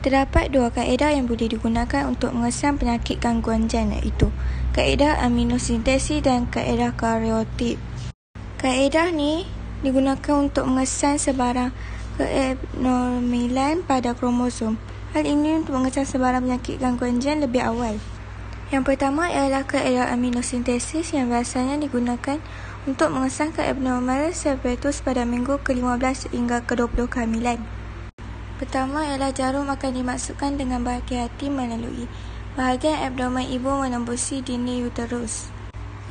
Terdapat dua kaedah yang boleh digunakan untuk mengesan penyakit gangguan gen, iaitu kaedah aminosintesis dan kaedah karyotit. Kaedah ni digunakan untuk mengesan sebarang keabnormalan pada kromosom. Hal ini untuk mengesan sebarang penyakit gangguan gen lebih awal. Yang pertama ialah kaedah aminosintesis yang biasanya digunakan untuk mengesan keabnormalan sel fetus pada minggu ke-15 hingga ke-20 kehamilan. Pertama ialah jarum akan dimasukkan dengan berhati-hati melalui bahagian abdomen ibu menembusi dinding uterus.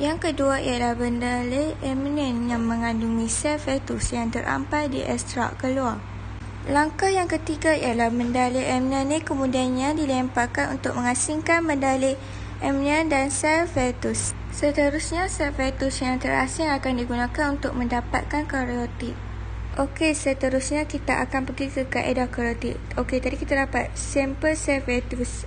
Yang kedua ialah bendalai amnion yang mengandungi sel fetus yang terampai di ekstrak keluar. Langkah yang ketiga ialah bendalai amnion ini kemudiannya dilemparkan untuk mengasingkan bendalai amnion dan sel fetus. Seterusnya, sel fetus yang terasing akan digunakan untuk mendapatkan karyotit. Okey, seterusnya kita akan pergi ke kaedah karyotit. Okey, tadi kita dapat sampel sel fetus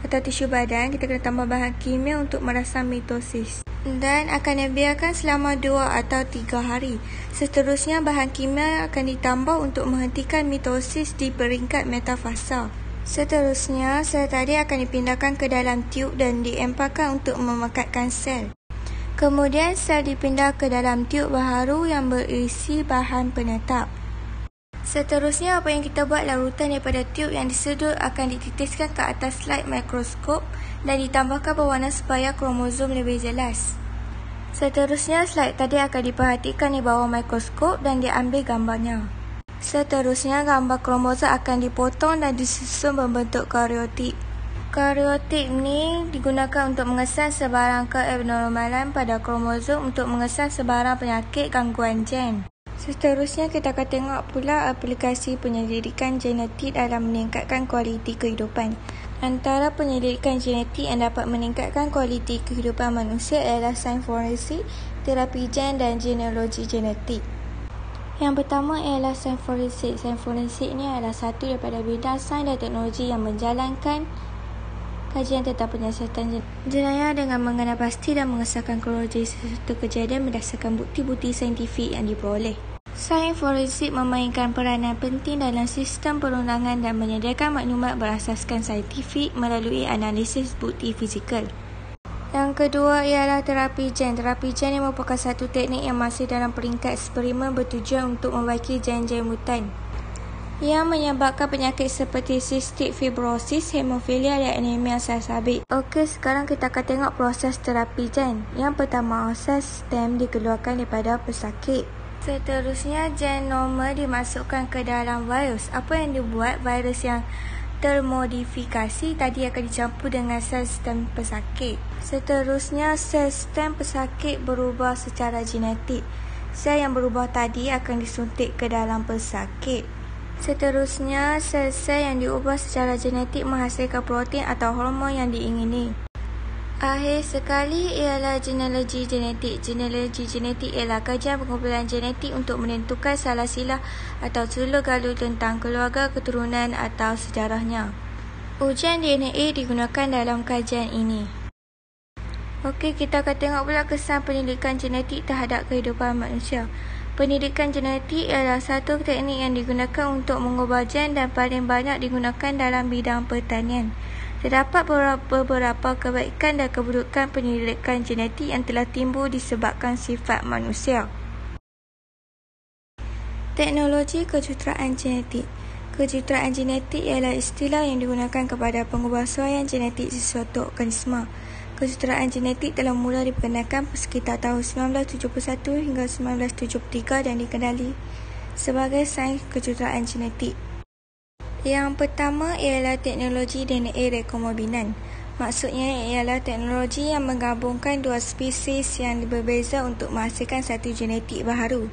atau tisu badan. Kita kena tambah bahan kimia untuk merangsang mitosis dan akan dibiarkan selama 2 atau 3 hari. Seterusnya, bahan kimia akan ditambah untuk menghentikan mitosis di peringkat metafasa. Seterusnya, sel tadi akan dipindahkan ke dalam tiub dan diemparkan untuk memekatkan sel. Kemudian sel dipindah ke dalam tiub baharu yang berisi bahan penetap. Seterusnya, apa yang kita buat, larutan daripada tiub yang disedut akan dititiskan ke atas slide mikroskop dan ditambahkan berwarna supaya kromosom lebih jelas. Seterusnya, slide tadi akan diperhatikan di bawah mikroskop dan diambil gambarnya. Seterusnya, gambar kromosom akan dipotong dan disusun membentuk karyotit. Karyotit ni digunakan untuk mengesan sebarang keabnormalan pada kromosom untuk mengesan sebarang penyakit gangguan gen. Seterusnya, kita akan tengok pula aplikasi penyelidikan genetik dalam meningkatkan kualiti kehidupan. Antara penyelidikan genetik yang dapat meningkatkan kualiti kehidupan manusia ialah sains forensik, terapi gen dan genealogi genetik. Yang pertama ialah sains forensik. Sains forensik ini adalah satu daripada bidang sains dan teknologi yang menjalankan kajian tentang penyiasatan jenayah dengan mengenal pasti dan mengesahkan kronologi sesuatu kejadian berdasarkan bukti-bukti saintifik yang diperoleh. Sains forensik memainkan peranan penting dalam sistem perundangan dan menyediakan maklumat berasaskan saintifik melalui analisis bukti fizikal. Yang kedua ialah terapi gen. Terapi gen ini merupakan satu teknik yang masih dalam peringkat eksperimen bertujuan untuk membaiki gen-gen mutan yang menyebabkan penyakit seperti cystic fibrosis, hemofilia dan anemia sel sabit. Okey, sekarang kita akan tengok proses terapi gen. Yang pertama, sel stem dikeluarkan daripada pesakit. Seterusnya, gen normal dimasukkan ke dalam virus. Apa yang dibuat? Virus yang termodifikasi tadi akan dicampur dengan sel stem pesakit. Seterusnya, sel stem pesakit berubah secara genetik. Sel yang berubah tadi akan disuntik ke dalam pesakit. Seterusnya, sel-sel yang diubah secara genetik menghasilkan protein atau hormon yang diingini. Akhir sekali ialah genealogi genetik. Genealogi genetik ialah kajian pengumpulan genetik untuk menentukan salah silah atau sulur galur tentang keluarga, keturunan atau sejarahnya. Ujian DNA digunakan dalam kajian ini. Okey, kita akan tengok pula kesan penyelidikan genetik terhadap kehidupan manusia. Pendidikan genetik ialah satu teknik yang digunakan untuk mengubah gen dan paling banyak digunakan dalam bidang pertanian. Terdapat beberapa kebaikan dan keburukan penyelidikan genetik yang telah timbul disebabkan sifat manusia. Teknologi kejuruteraan genetik. Kejuruteraan genetik ialah istilah yang digunakan kepada pengubahsuaian genetik sesuatu organisma. Kejuruteraan genetik telah mula diperkenalkan sekitar tahun 1971 hingga 1973 dan dikenali sebagai sains kejuruteraan genetik. Yang pertama ialah teknologi DNA rekombinan. Maksudnya ialah teknologi yang menggabungkan dua spesies yang berbeza untuk menghasilkan satu genetik baharu.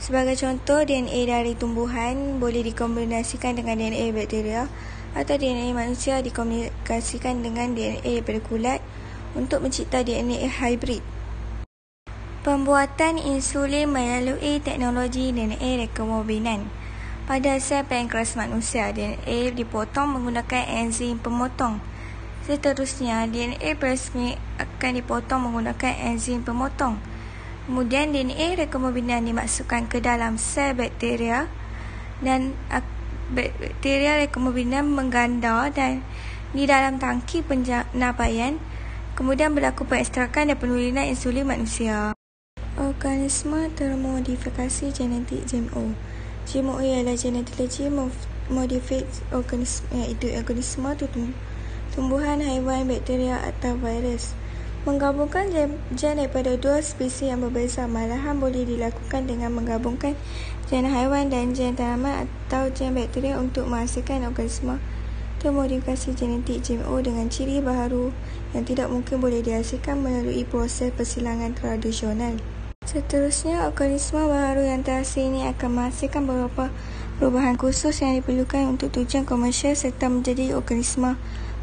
Sebagai contoh, DNA dari tumbuhan boleh dikombinasikan dengan DNA bakteria atau DNA manusia dikombinasikan dengan DNA daripada kulat untuk mencipta DNA hybrid. Pembuatan insulin melalui teknologi DNA rekombinan. Pada sel pankreas manusia, DNA dipotong menggunakan enzim pemotong. Seterusnya, DNA plasmid akan dipotong menggunakan enzim pemotong. Kemudian DNA rekombinan dimasukkan ke dalam sel bakteria dan bakteria rekombinant mengganda dan di dalam tangki penyampaian, kemudian berlaku pengekstrakan dan penurunan insulin manusia. Organisma termodifikasi genetik GMO. GMO ialah genetically modified organism, iaitu organisma tumbuhan, haiwan, bakteria atau virus. Menggabungkan gen daripada dua spesies yang berbeza malahan boleh dilakukan dengan menggabungkan gen haiwan dan gen tanaman atau gen bakteria untuk menghasilkan organisma termodifikasi genetik GMO dengan ciri baharu yang tidak mungkin boleh dihasilkan melalui proses persilangan tradisional. Seterusnya, organisma baharu yang terhasil ini akan menghasilkan beberapa perubahan khusus yang diperlukan untuk tujuan komersial serta menjadi organisma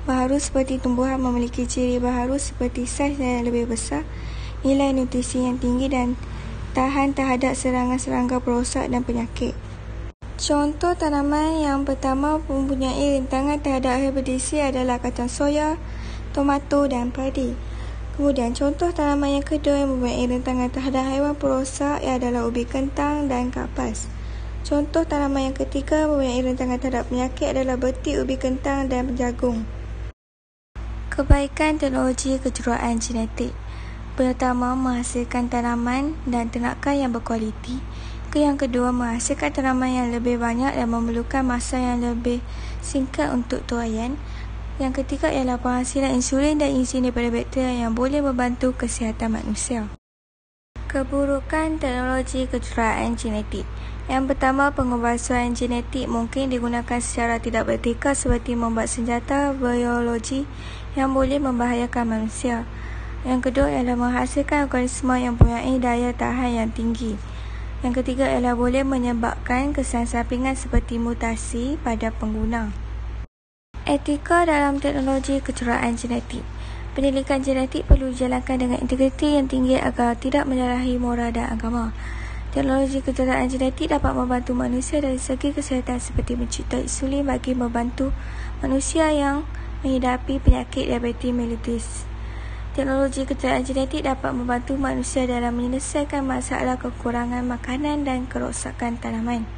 baharu seperti tumbuhan memiliki ciri baharu seperti saiz yang lebih besar, nilai nutrisi yang tinggi dan tahan terhadap serangan serangga perosak dan penyakit. Contoh tanaman yang pertama mempunyai rintangan terhadap herbisida adalah kacang soya, tomato dan padi. Kemudian contoh tanaman yang kedua yang mempunyai rintangan terhadap haiwan perosak adalah ubi kentang dan kapas. Contoh tanaman yang ketiga mempunyai rintangan terhadap penyakit adalah betik, ubi kentang dan jagung. Kebaikan teknologi kejuruteraan genetik. Pertama, menghasilkan tanaman dan ternakan yang berkualiti. Yang kedua, menghasilkan tanaman yang lebih banyak dan memerlukan masa yang lebih singkat untuk tuaian. Yang ketiga ialah penghasilan insulin dan enzim daripada bakteria yang boleh membantu kesihatan manusia. Keburukan teknologi kejuruteraan genetik. Yang pertama, pengubahsuan genetik mungkin digunakan secara tidak beretika seperti membuat senjata biologi yang boleh membahayakan manusia. Yang kedua ialah menghasilkan organisma yang mempunyai daya tahan yang tinggi. Yang ketiga ialah boleh menyebabkan kesan sampingan seperti mutasi pada pengguna. Etika dalam teknologi kejuruteraan genetik. Pendidikan genetik perlu dijalankan dengan integriti yang tinggi agar tidak menyalahi moral dan agama. Teknologi kejuruteraan genetik dapat membantu manusia dari segi kesihatan seperti mencipta insulin bagi membantu manusia yang menghidapi penyakit diabetes mellitus. Teknologi kejuruteraan genetik dapat membantu manusia dalam menyelesaikan masalah kekurangan makanan dan kerosakan tanaman.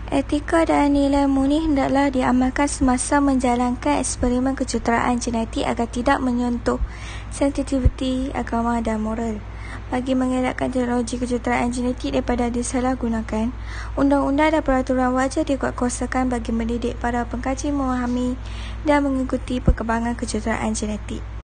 Etika dan nilai murni hendaklah diamalkan semasa menjalankan eksperimen kejuruteraan genetik agar tidak menyentuh sensitiviti agama dan moral. Bagi mengelakkan teknologi kejuruteraan genetik daripada disalahgunakan, undang-undang dan peraturan wajib dikuatkuasakan bagi mendidik para pengkaji memahami dan mengikuti perkembangan kejuruteraan genetik.